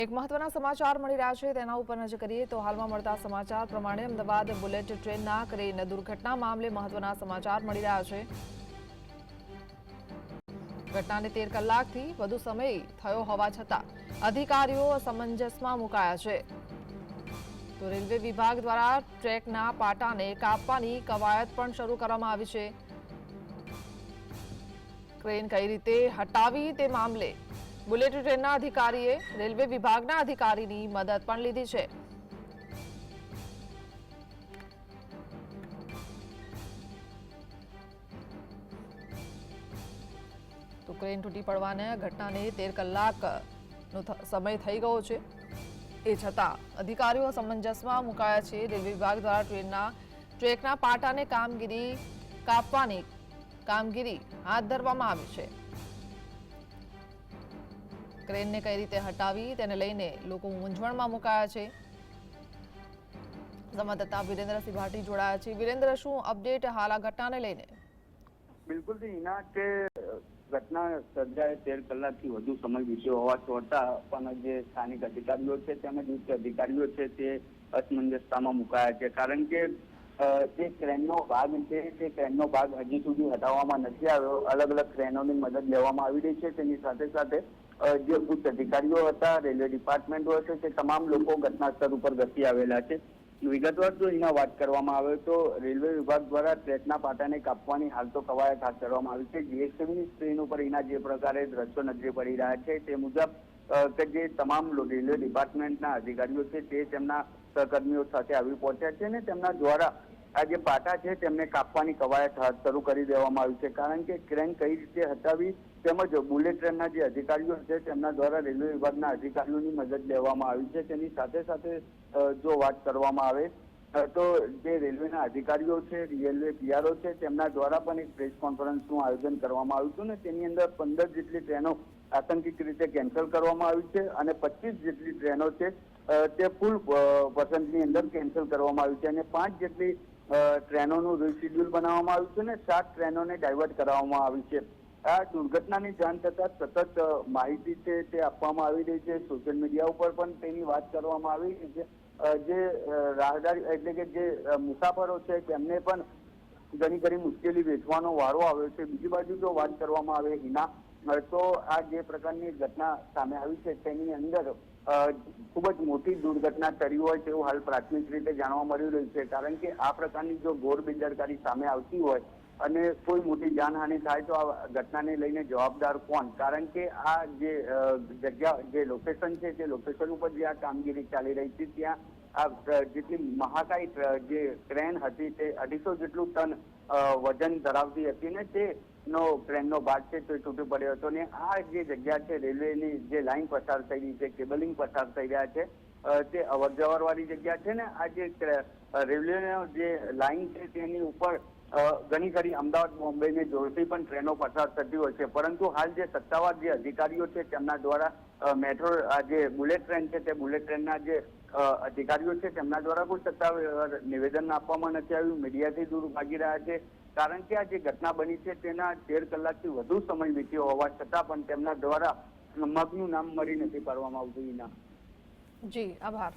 એક મહત્વના સમાચાર મળી રહ્યા છે તેના ઉપર નજર કરીએ તો હાલમાં મળતા સમાચાર પ્રમાણે અમદાવાદ બુલેટ ટ્રેનના ક્રેન દુર્ઘટના મામલે મહત્વના સમાચાર મળી રહ્યા છે। ઘટનાને 13 કલાકથી વધુ સમય થયો હોવા છતાં અધિકારીઓ અસમંજસમાં મુકાયા છે। તો રેલવે વિભાગ દ્વારા ટ્રેકના પાટાને કાપવાની કવાયત પણ શરૂ કરવામાં આવી છે। ક્રેન કઈ રીતે હટાવી તે મામલે બુલેટ ટ્રેનના અધિકારીએ રેલવે વિભાગના અધિકારીની મદદ પણ લીધી છે। તો ક્રેન તૂટી પડવાને ઘટનાને 13 કલાકનો સમય થઈ ગયો છે, એ છતાં અધિકારીઓ અસમંજસમાં મુકાયા છે। રેલવે વિભાગ દ્વારા ટ્રેકના પાટાને કાપવાની કામગીરી હાથ ધરવામાં આવી છે। ક્રેનને કઈ રીતે હટાવી તેને લઈને લોકો મૂંઝવણમાં મુકાયા છે। સંવાદદાતા વિરેન્દ્રસિંહ ભાટી જોડાયા છે। વિરેન્દ્ર, શું અપડેટ હાલ આ ઘટનાને લઈને? બિલકુલ હિના કે ઘટના સર્જાએ 13 કલાકથી વધુ સમય વીત્યો હોવા છતાં પણ જે સ્થાનિક અધિકારીઓ છે તેમજ ઉચ્ચ અધિકારીઓ છે તે અસમંજસતામાં મુકાયા છે, કારણ કે જે ક્રેનનો ભાગ છે તે ક્રેનનો ભાગ હજી સુધી હટાવવામાં નથી આવ્યો। અલગ અલગ ક્રેનોની મદદ લેવામાં આવી રહી છે। તેની સાથે સાથે જે ઉચ્ચ અધિકારીઓ હતા, રેલવે ડિપાર્ટમેન્ટો હશે, તે તમામ લોકો ઘટના સ્થળ ઉપર ધસી આવેલા છે। વિગતવાર જો એના વાત કરવામાં આવે તો રેલવે વિભાગ દ્વારા ટ્રેકના પાટાને કાપવાની હાલ તો કવાયત હાથ ધરવામાં આવી છે। જીએસટીવીની સ્ક્રીન ઉપર એના જે પ્રકારે દ્રશ્યો નજરે પડી રહ્યા છે તે મુજબ કે જે તમામ રેલવે ડિપાર્ટમેન્ટના અધિકારીઓ છે તે તેમના સહકર્મીઓ સાથે આવી પહોંચ્યા છે અને તેમના દ્વારા આ જે પાટા છે તેમને કાપવાની કવાયત હાથ શરૂ કરી દેવામાં આવી છે, કારણ કે ક્રેન કઈ રીતે હટાવી તેમજ બુલેટ ટ્રેનના જે અધિકારીઓ છે તેમના દ્વારા રેલવે વિભાગના અધિકારીઓની મદદ લેવામાં આવી છે। તેની સાથે સાથે જો વાત કરવામાં આવે તો જે રેલવેના અધિકારીઓ છે, રેલવે પીઆરઓ છે, તેમના દ્વારા પણ એક પ્રેસ કોન્ફરન્સનું આયોજન કરવામાં આવ્યું હતું અને તેની અંદર 15 જેટલી ટ્રેનો આતંકિક રીતે કેન્સલ કરવામાં આવી છે અને 25 જેટલી ટ્રેનો છે તે ફૂલ પસંદની અંદર કેન્સલ કરવામાં આવી છે અને 5 જેટલી ટ્રેનોનું રીશેડ્યુલ બનાવવામાં આવ્યું છે અને 7 ટ્રેનોને ડાયવર્ટ કરાવવામાં આવી છે। આ દુર્ઘટનાની જાણ થતાં સતત માહિતી છે તે આપવામાં આવી રહી છે। સોશિયલ મીડિયા ઉપર પણ તેની વાત કરવામાં આવી રહી છે। જે રાહદારી એટલે કે જે મુસાફરો છે તેમને પણ ઘણી મુશ્કેલી વેઠવાનો વારો આવ્યો છે। બીજી બાજુ જો વાત કરવામાં આવે હિના, તો આ જે પ્રકારની ઘટના સામે આવી છે તેની અંદર ખૂબ જ મોટી દુર્ઘટના ટળી હોય તેવું હાલ પ્રાથમિક રીતે જાણવા મળી રહ્યું છે, કારણ કે આ પ્રકારની જો ઘોર બેદરકારી સામે આવતી હોય અને કોઈ મોટી જાનહાનિ થાય તો આ ઘટનાને લઈને જવાબદાર કોણ? કારણ કે આ જે જગ્યા જે લોકેશન છે તે લોકેશન ઉપર જે આ કામગીરી ચાલી રહી છે ત્યાં આ જેટલી મહાકાય જે ક્રેન હતી તે 250 જેટલું ટન વજન ધરાવતી હતી ને તેનો ક્રેનનો ભાગ છે તે તૂટી પડ્યો હતો ને આ જે જગ્યા છે રેલવેની જે લાઇન પસાર થઈ રહી છે, કેબલિંગ પસાર થઈ રહ્યા છે, તે અવરજવર વાળી જગ્યા છે ને આ જે રેલવેનો જે લાઇન છે તેની ઉપર ઘણી ખરી અમદાવાદ બોમ્બેને જોડતી પણ ટ્રેનો પસાર થતી હોય છે, પરંતુ હાલ જે સત્તાવાર જે અધિકારીઓ છે તેમના દ્વારા મેટ્રો આ જે બુલેટ ટ્રેન છે તે બુલેટ ટ્રેનના જે અધિકારીઓ છે તેમના દ્વારા કોઈ સત્તાવાર નિવેદન આપવામાં નથી આવ્યું। મીડિયાથી દૂર ભાગી રહ્યા છે, કારણ કે આ જે ઘટના બની છે તેના 13 કલાકથી વધુ સમય વીત્યો હોવા છતાં પણ તેમના દ્વારા મગનું નામ મળી નથી પાડવામાં આવતું। જી, આભાર।